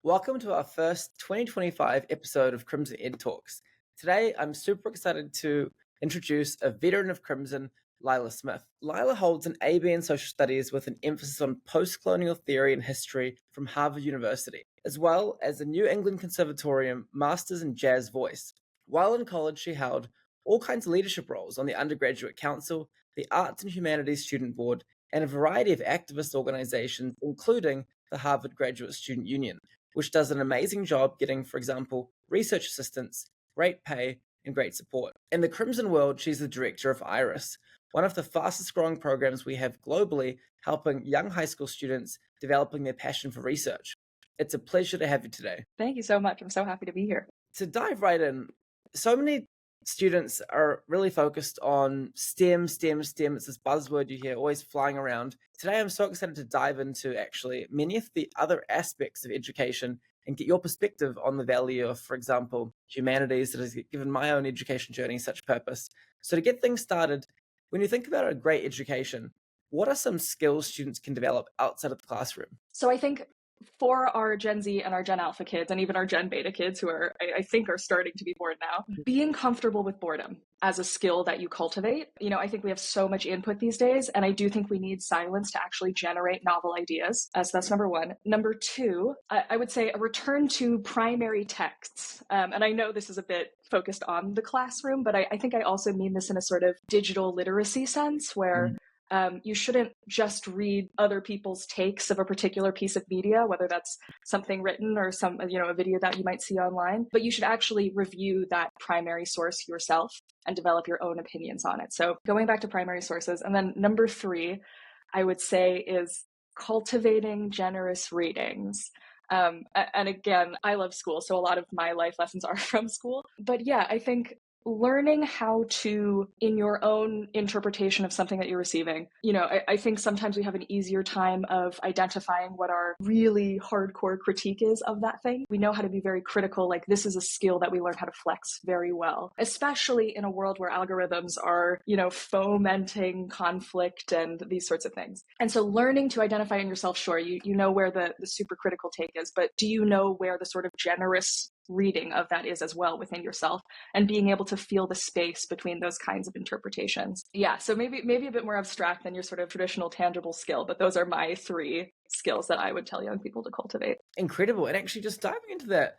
Welcome to our first 2025 episode of Crimson Ed Talks. Today, I'm super excited to introduce a veteran of Crimson, Lila Smith. Lila holds an AB in Social Studies with an emphasis on post-colonial theory and history from Harvard University, as well as a New England Conservatorium Masters in Jazz Voice. While in college, she held all kinds of leadership roles on the Undergraduate Council, the Arts and Humanities Student Board, and a variety of activist organizations, including the Harvard Graduate Student Union, which does an amazing job getting, for example, research assistance, great pay, and great support. In the Crimson world, she's the director of IRIS, one of the fastest growing programs we have globally, helping young high school students developing their passion for research. It's a pleasure to have you today. Thank you so much. I'm so happy to be here. To dive right in, so many students are really focused on STEM. It's this buzzword you hear always flying around. Today, I'm so excited to dive into actually many of the other aspects of education and get your perspective on the value of, for example, humanities that has given my own education journey such purpose. So to get things started, when you think about a great education, what are some skills students can develop outside of the classroom? So I think for our Gen Z and our Gen Alpha kids, and even our Gen Beta kids who I think are starting to be bored now, being comfortable with boredom as a skill that you cultivate. I think we have so much input these days, and I do think we need silence to actually generate novel ideas. So that's number one. Number two, I would say a return to primary texts. And I know this is a bit focused on the classroom, but I think I also mean this in a sort of digital literacy sense where you shouldn't just read other people's takes of a particular piece of media, whether that's something written or a video that you might see online, but you should actually review that primary source yourself and develop your own opinions on it. So going back to primary sources. And then number three, I would say is cultivating generous readings. And again, I love school, so a lot of my life lessons are from school. But yeah, I think learning how to, in your own interpretation of something that you're receiving, I think sometimes we have an easier time of identifying what our really hardcore critique is of that thing. We know how to be very critical, like this is a skill that we learn how to flex very well, especially in a world where algorithms are, fomenting conflict and these sorts of things. And so learning to identify in yourself, sure, you know where the super critical take is, but do you know where the sort of generous reading of that is as well within yourself, and being able to feel the space between those kinds of interpretations. Yeah, so maybe a bit more abstract than your sort of traditional tangible skill, but those are my three skills that I would tell young people to cultivate. Incredible. And actually just diving into that,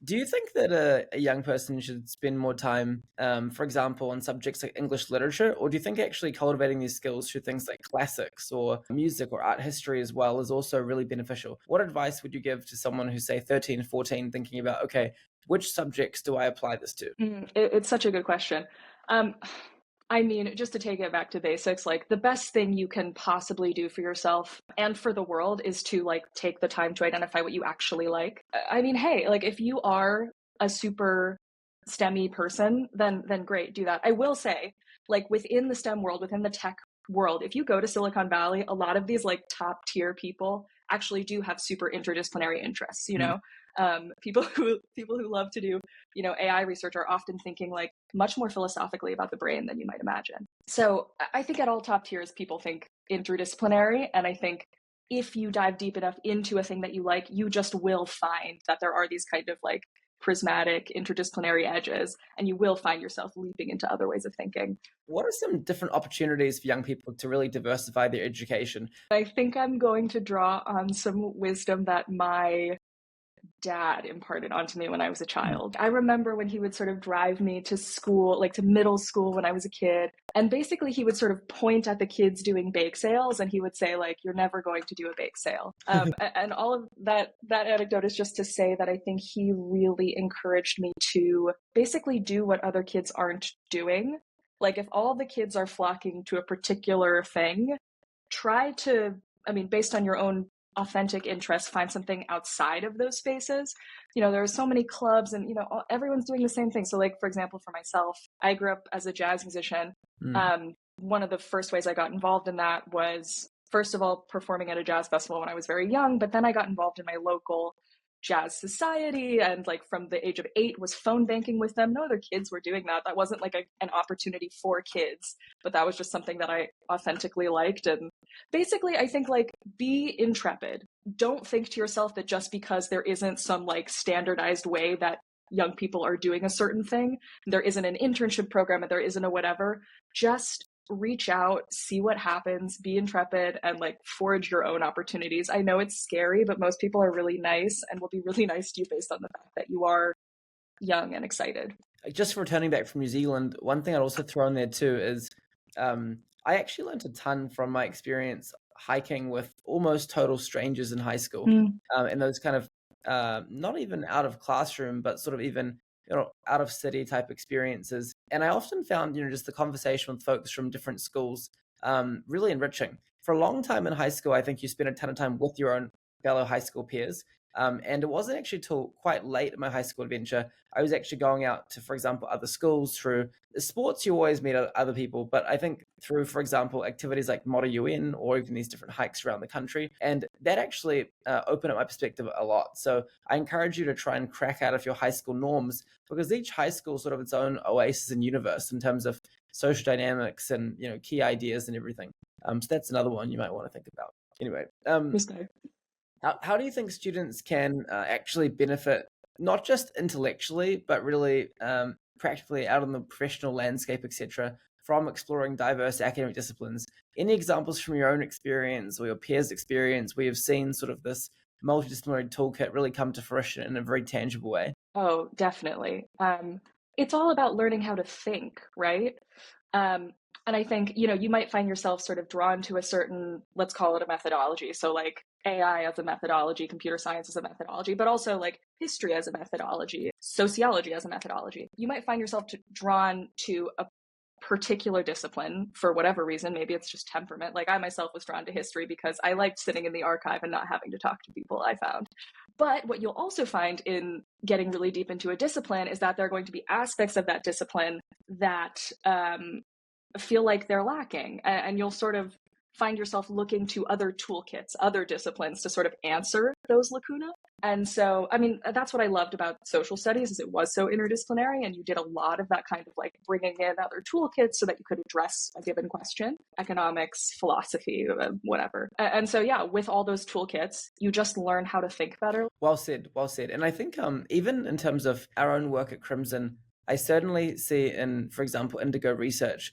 do you think that a young person should spend more time, for example, on subjects like English literature? Or do you think actually cultivating these skills through things like classics or music or art history as well is also really beneficial? What advice would you give to someone who's, say, 13, 14, thinking about, okay, which subjects do I apply this to? It's such a good question. I mean, just to take it back to basics, like the best thing you can possibly do for yourself and for the world is to take the time to identify what you actually like. I mean, hey, if you are a super STEMmy person, then great, do that. I will say, within the STEM world, within the tech world, if you go to Silicon Valley, a lot of these top tier people actually do have super interdisciplinary interests, people who love to do AI research are often thinking much more philosophically about the brain than you might imagine. So I think at all top tiers people think interdisciplinary, and I think if you dive deep enough into a thing that you like, you just will find that there are these kind of prismatic interdisciplinary edges, and you will find yourself leaping into other ways of thinking. What are some different opportunities for young people to really diversify their education? I think I'm going to draw on some wisdom that my dad imparted onto me when I was a child. I remember when he would sort of drive me to school, to middle school when I was a kid. And basically he would sort of point at the kids doing bake sales and he would say you're never going to do a bake sale. And all of that anecdote is just to say that I think he really encouraged me to basically do what other kids aren't doing. If all the kids are flocking to a particular thing, try to, based on your own authentic interests, find something outside of those spaces. There are so many clubs and, everyone's doing the same thing. So for example, for myself, I grew up as a jazz musician. One of the first ways I got involved in that was, first of all, performing at a jazz festival when I was very young, but then I got involved in my local jazz society, and from the age of 8 was phone banking with them. No other kids were doing that. That wasn't an opportunity for kids, but that was just something that I authentically liked. And basically I think be intrepid. don't think to yourself that just because there isn't some like standardized way that young people are doing a certain thing, there isn't an internship program, and there isn't a whatever, just reach out, see what happens, be intrepid, and like forge your own opportunities. I know it's scary, but most people are really nice and will be really nice to you based on the fact that you are young and excited. Just returning back from New Zealand, one thing I'd also throw in there too is I actually learned a ton from my experience hiking with almost total strangers in high school, and those kind of not even out of classroom, but sort of even out of city type experiences. And I often found just the conversation with folks from different schools really enriching. For a long time in high school, I think you spend a ton of time with your own fellow high school peers. And it wasn't actually till quite late in my high school adventure, I was actually going out to, for example, other schools through sports. You always meet other people, but I think through, for example, activities like Moto UN or even these different hikes around the country. And that actually opened up my perspective a lot. So I encourage you to try and crack out of your high school norms, because each high school is sort of its own oasis and universe in terms of social dynamics and key ideas and everything. So that's another one you might want to think about. Anyway, how do you think students can actually benefit, not just intellectually, but really practically out on the professional landscape, etc., from exploring diverse academic disciplines? Any examples from your own experience or your peers' experience where you've seen sort of this multidisciplinary toolkit really come to fruition in a very tangible way? Oh, definitely. It's all about learning how to think, right? And I think, you might find yourself sort of drawn to a certain, let's call it a methodology. So like AI as a methodology, computer science as a methodology, but also like history as a methodology, sociology as a methodology. You might find yourself drawn to a particular discipline for whatever reason. Maybe it's just temperament. Like I myself was drawn to history because I liked sitting in the archive and not having to talk to people, I found. But what you'll also find in getting really deep into a discipline is that there are going to be aspects of that discipline that feel like they're lacking. And you'll sort of find yourself looking to other toolkits, other disciplines to sort of answer those lacuna. And so, I mean, that's what I loved about social studies, is it was so interdisciplinary, and you did a lot of that kind of like bringing in other toolkits so that you could address a given question, economics, philosophy, whatever. And so, yeah, with all those toolkits, you just learn how to think better. Well said, well said. And I think even in terms of our own work at Crimson, I certainly see in, for example, Indigo research,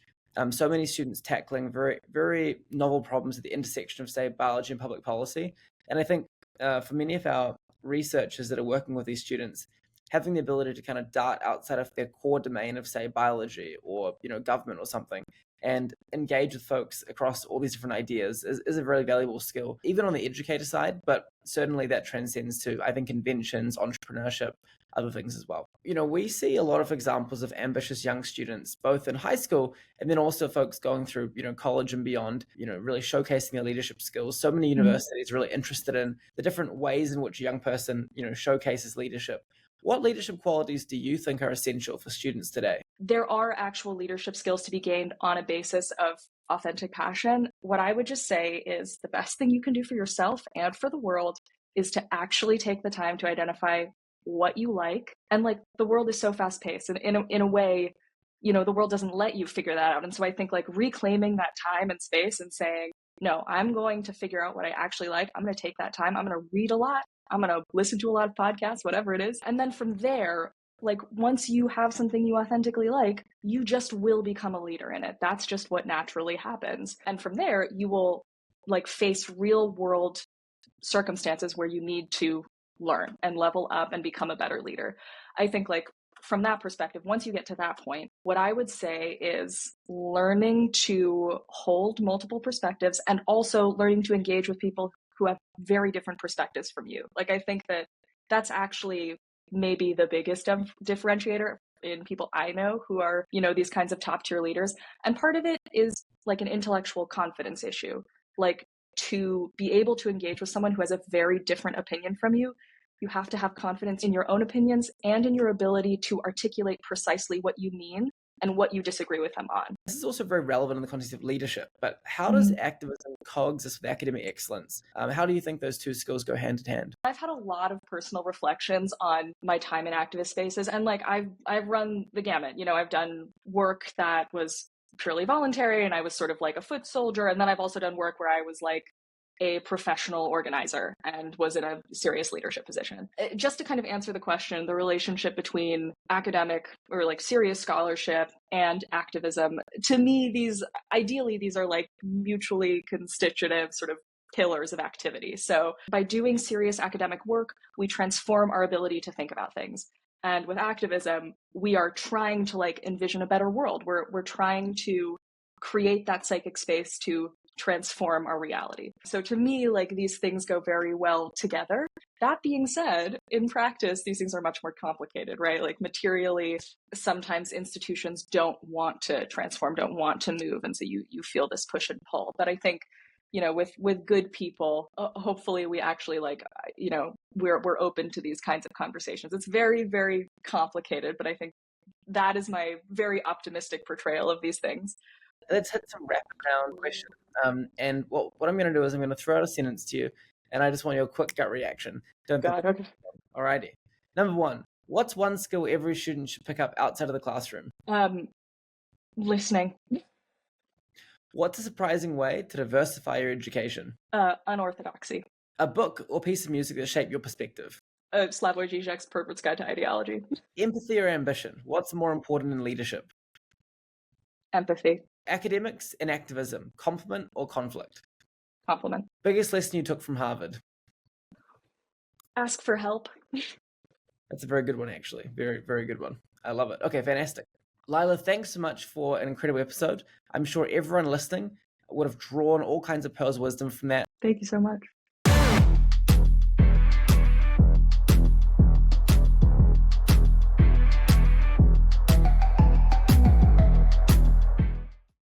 so many students tackling very, very novel problems at the intersection of, say, biology and public policy. And I think for many of our researchers that are working with these students, having the ability to kind of dart outside of their core domain of, say, biology or government or something, and engage with folks across all these different ideas is a very valuable skill, even on the educator side, but certainly that transcends to, I think, inventions, entrepreneurship, other things as well. We see a lot of examples of ambitious young students, both in high school and then also folks going through, college and beyond, really showcasing their leadership skills. So many universities really interested in the different ways in which a young person, showcases leadership. What leadership qualities do you think are essential for students today? There are actual leadership skills to be gained on a basis of authentic passion. What I would just say is the best thing you can do for yourself and for the world is to actually take the time to identify what you like. And like the world is so fast paced, and in a way, the world doesn't let you figure that out. And so I think like reclaiming that time and space and saying, no, I'm going to figure out what I actually like. I'm going to take that time. I'm going to read a lot. I'm going to listen to a lot of podcasts, whatever it is. And then from there, like once you have something you authentically like, you just will become a leader in it. That's just what naturally happens. And from there, you will like face real world circumstances where you need to learn and level up and become a better leader. I think like from that perspective, once you get to that point, what I would say is learning to hold multiple perspectives and also learning to engage with people who have very different perspectives from you. Like I think that that's actually maybe the biggest differentiator in people I know who are, these kinds of top tier leaders. And part of it is like an intellectual confidence issue. Like to be able to engage with someone who has a very different opinion from you, you have to have confidence in your own opinions and in your ability to articulate precisely what you mean and what you disagree with them on. This is also very relevant in the context of leadership, but how does activism coexist with academic excellence? How do you think those two skills go hand in hand? I've had a lot of personal reflections on my time in activist spaces, and like I've run the gamut. I've done work that was purely voluntary and I was sort of like a foot soldier, and then I've also done work where I was like a professional organizer and was in a serious leadership position. Just to kind of answer the question, the relationship between academic or like serious scholarship and activism, to me, these are like mutually constitutive sort of pillars of activity. So by doing serious academic work, we transform our ability to think about things. And with activism, we are trying to like envision a better world. We're trying to create that psychic space to transform our reality. So to me, like these things go very well together. That being said, in practice, these things are much more complicated, right? Like materially, sometimes institutions don't want to transform, don't want to move. And so you feel this push and pull. But I think, with good people, hopefully we actually like, we're open to these kinds of conversations. It's very, very complicated, but I think that is my very optimistic portrayal of these things. Let's hit some rapid round questions. And what I'm going to do is I'm going to throw out a sentence to you, and I just want your quick gut reaction. Don't think. God, okay. Alrighty. Number 1, what's one skill every student should pick up outside of the classroom? Listening. What's a surprising way to diversify your education? Unorthodoxy. A book or piece of music that shaped your perspective? Slavoj Žižek's Pervert's Guide to Ideology. Empathy or ambition? What's more important in leadership? Empathy. Academics and activism, complement or conflict? Compliment. Biggest lesson you took from Harvard? Ask for help. That's a very good one, actually. Very, very good one. I love it. Okay, fantastic. Lila, thanks so much for an incredible episode. I'm sure everyone listening would have drawn all kinds of pearls of wisdom from that. Thank you so much.